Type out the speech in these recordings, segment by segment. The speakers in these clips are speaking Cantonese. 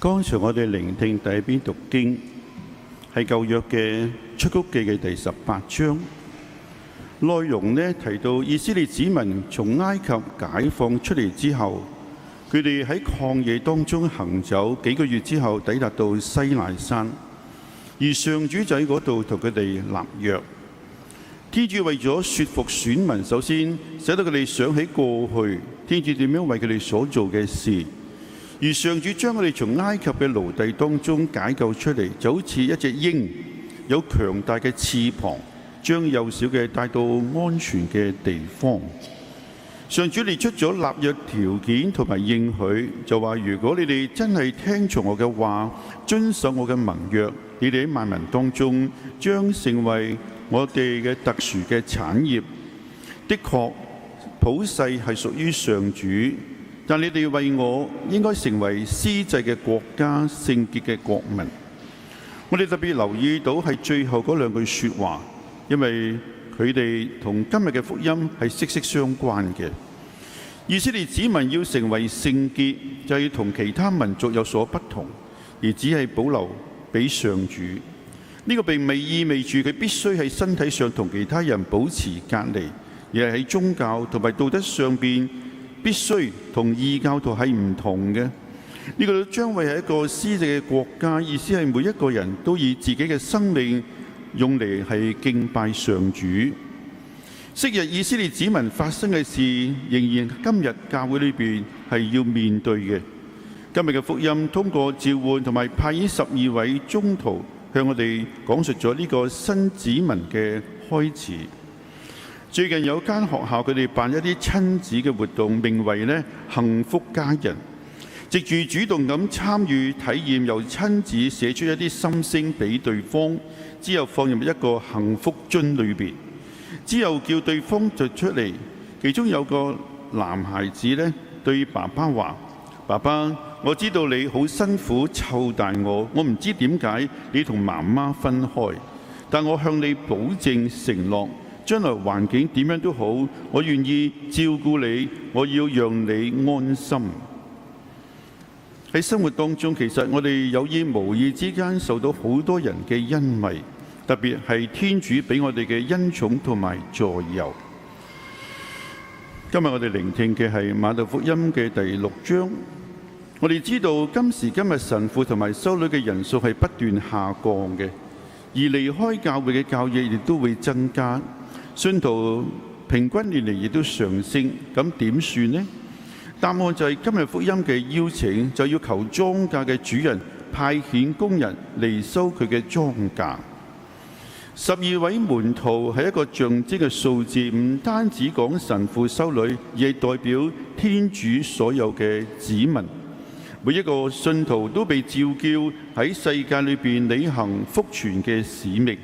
剛才我哋聆聽第一篇讀經，係舊約嘅出谷記嘅第18章。內容呢提到以色列子民從埃及解放出嚟之後，佢哋喺曠野當中行走幾個月之後，抵達到西奈山，而上主就喺嗰度同佢哋立約。天主為咗說服選民，首先使到佢哋想起過去天主點樣為佢哋所做嘅事。而上主將佢哋從埃及嘅奴隸當中解救出嚟，就好似一隻鷹有強大嘅翅膀，將幼小嘅帶到安全嘅地方。上主列出咗立約條件同埋應許，就話如果你哋真係聽從我嘅話，遵守我嘅盟約，你哋喺萬民當中將成為我哋嘅特殊嘅產業。的確，普世係屬於上主。但你哋為我應該成為司祭嘅國家、聖潔嘅國民。我哋特別留意到係最後嗰兩句說話，因為佢哋同今日嘅福音係息息相關嘅。以色列子民要成為聖潔，就要同其他民族有所不同，而只係保留俾上主。呢個並未意味住佢必須喺身體上同其他人保持隔離，而係喺宗教同埋道德上邊必須同異教徒係唔同嘅。呢個將會係一個司祭嘅國家，意思係每一個人都以自己嘅生命用嚟係敬拜上主。昔日以色列子民發生嘅事，仍然今日教會裏邊係要面對嘅。今日嘅福音通過召喚同埋派遣12位宗徒，向我哋講述咗呢個新子民嘅開始。最近有間學校佢哋辦一啲親子嘅活動，名為幸福家人，藉住主動咁參與體驗，由親子寫出一啲心聲俾對方，之後放入一個幸福樽裏邊，之後叫對方就出嚟。其中有個男孩子對爸爸話：爸爸，我知道你好辛苦湊大我唔知點解你同媽媽分開，但我向你保證承諾，將來環境點樣都好，我願意照顧你，我要讓你安心。喺生活當中，其實我哋有意無意之間受到好多人嘅恩惠，特別係天主俾我哋嘅恩寵同埋助佑。今日我哋聆聽嘅係馬竇福音嘅第6章。我哋知道今時今日神父同埋修女嘅人數係不斷下降嘅，而離開教會嘅教友亦都會增加。信徒平均年齡亦都上升，咁點算呢？答案就係今日福音嘅邀請，就要求莊稼嘅主人派遣工人嚟收佢嘅莊稼。12位門徒係一個象徵嘅數字，唔單止講神父修女，而係代表天主所有嘅子民。每一個信徒都被召叫喺世界裏邊履行福傳嘅使命。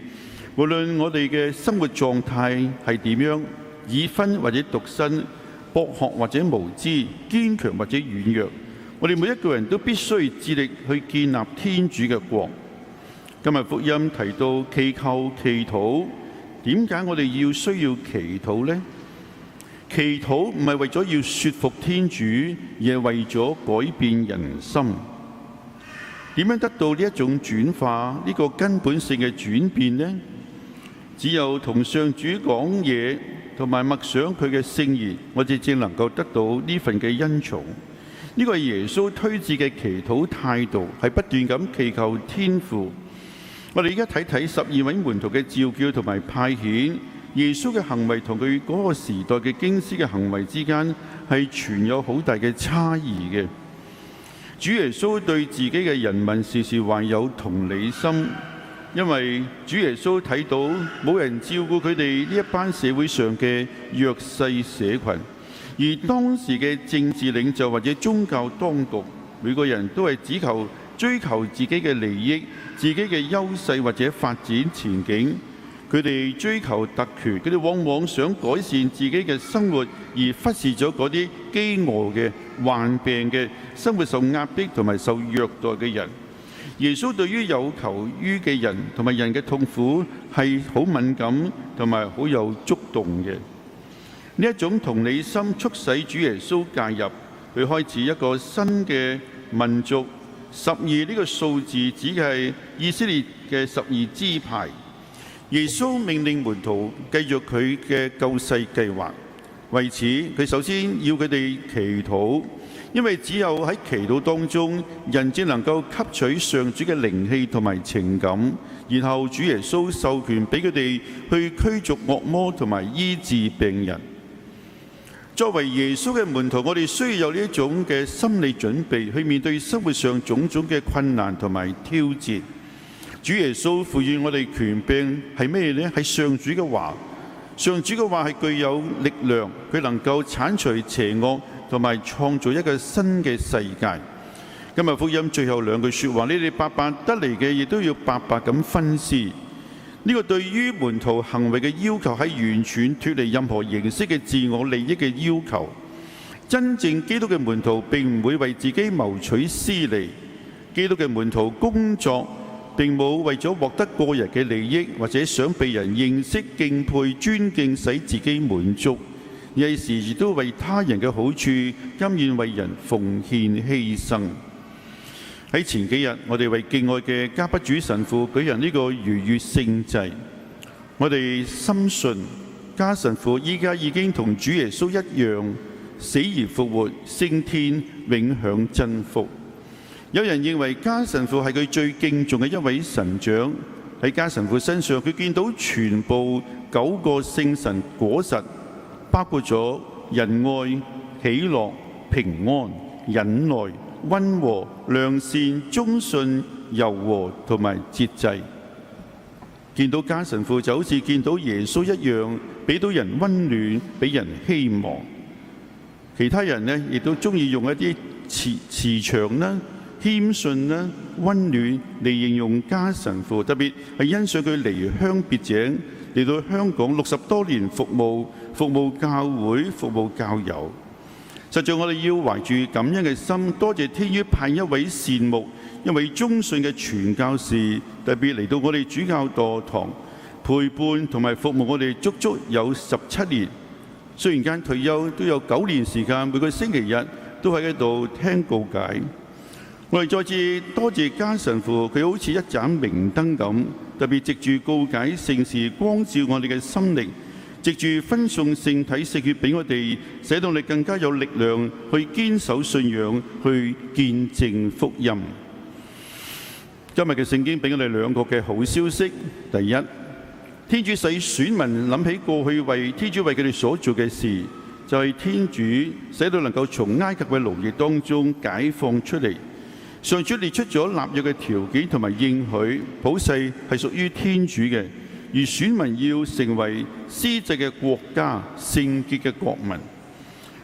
無論我哋嘅生活狀態係點樣，已婚或者獨身，博學或者無知，堅強或者軟弱，我哋每一個人都必須致力去建立天主嘅國。今日福音提到祈求祈禱，點解我哋需要祈禱呢？祈禱唔係為咗要說服天主，而係為咗改變人心。點樣得到呢一種轉化，呢個根本性嘅轉變呢？只有同上主講嘢，同埋默想佢嘅聖言，我哋正能夠得到呢份嘅恩寵。呢個係耶穌推薦嘅祈禱態度，係不斷咁祈求天父。我哋而家睇睇12位門徒嘅召叫同埋派遣，耶穌嘅行為同佢嗰個時代嘅經師嘅行為之間係存有好大嘅差異嘅。主耶穌對自己嘅人民時時懷有同理心。因為主耶穌睇到冇人照顧佢哋呢一班社會上嘅弱勢社群，而當時嘅政治領袖或者宗教當局，每個人都係只求追求自己嘅利益、自己嘅優勢或者發展前景。佢哋追求特權，佢哋往往想改善自己嘅生活，而忽視咗嗰啲飢餓嘅、患病嘅、生活受壓迫同埋受虐待嘅人。耶穌對於有求於嘅人同埋人嘅痛苦係好敏感同埋好有觸動嘅。呢一種同理心促使主耶穌介入，佢開始一個新嘅民族、12呢個數字指嘅係以色列嘅12支派。耶穌命令門徒繼續佢嘅救世計劃，為此佢首先要佢哋祈禱，因為只有喺祈禱當中，人只能夠吸取上主嘅靈氣同埋情感，然後主耶穌授權俾佢哋去驅逐惡魔同埋醫治病人。作為耶穌嘅門徒，我哋需要有呢一種嘅心理準備，去面對生活上種種嘅困難同埋挑戰。主耶穌賦予我哋權柄係咩呢？係上主嘅話。上主嘅話係具有力量，佢能夠剷除邪惡同埋創造一個新嘅世界。今日福音最後2句說話，你哋白白得嚟嘅，亦都要白白咁分施。呢個對於門徒行為嘅要求係完全脫離任何形式嘅自我利益嘅要求。真正基督嘅門徒並唔會為自己謀取私利，基督嘅門徒工作並冇為咗獲得個人嘅利益，或者想被人認識、敬佩、尊敬，使自己滿足，而係時時都為他人嘅好處，甘願為人奉獻犧牲。喺前幾日，我哋為敬愛嘅加筆主神父舉行呢個逾越聖祭。我哋深信加神父依家已經同主耶穌一樣死而復活、升天、永享真福。有人認為加神父係佢最敬重嘅一位神長。喺加神父身上，佢見到全部9個聖神果實，包括咗仁愛、喜樂、平安、忍耐、溫和、良善、忠信、柔和同埋節制。見到加神父就好似見到耶穌一樣，俾到人溫暖，俾人希望。其他人呢，亦都中意用一啲慈祥啦、謙遜啦、溫暖嚟形容加神父，特別係欣賞佢離鄉別井嚟到香港60多年服務教會、服務教友。實在我哋要懷住感恩嘅心，多謝天主派一位善牧、一位忠信嘅傳教士，特別嚟到我哋主教座堂陪伴同埋服務我哋足足有17年。雖然間退休，都有9年時間，每個星期日都喺度聽告解。我哋再次多謝加神父，佢好似一盞明燈咁，特別藉住告解聖事光照我哋嘅心靈，藉住分送聖體聖血俾我哋，使到你更加有力量去堅守信仰，去見證福音。今日嘅聖經俾我哋2個嘅好消息。第一，天主使選民諗起過去為天主為佢哋所做嘅事，就係天主使到能夠從埃及嘅奴役當中解放出嚟。上主列出咗立約嘅條件同埋應許，普世係屬於天主嘅，而選民要成為司祭嘅國家、聖潔嘅國民。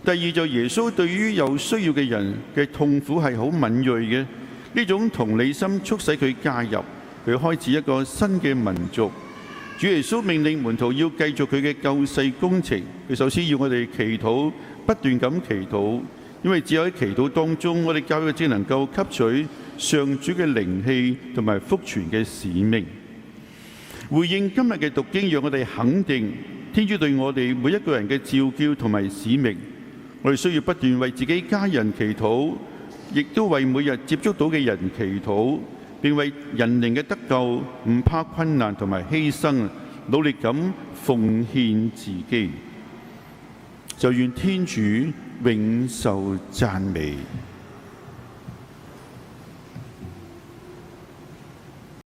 第二，就耶穌對於有需要嘅人嘅痛苦係好敏銳嘅，呢種同理心促使佢介入，佢開始一個新嘅民族。主耶穌命令門徒要繼續佢嘅救世工程，佢首先要我哋祈禱，不斷咁祈禱。因為只有喺祈禱當中，我哋教會只能夠吸取上主嘅靈氣同埋福傳嘅使命。回應今日嘅讀經，讓我哋肯定天主對我哋每一個人嘅召叫同埋使命。我哋需要不斷為自己家人祈禱，亦都為每日接觸到嘅人祈禱，並為人靈嘅得救唔怕困難同埋犧牲，努力咁奉獻自己。就願天主永受讚美。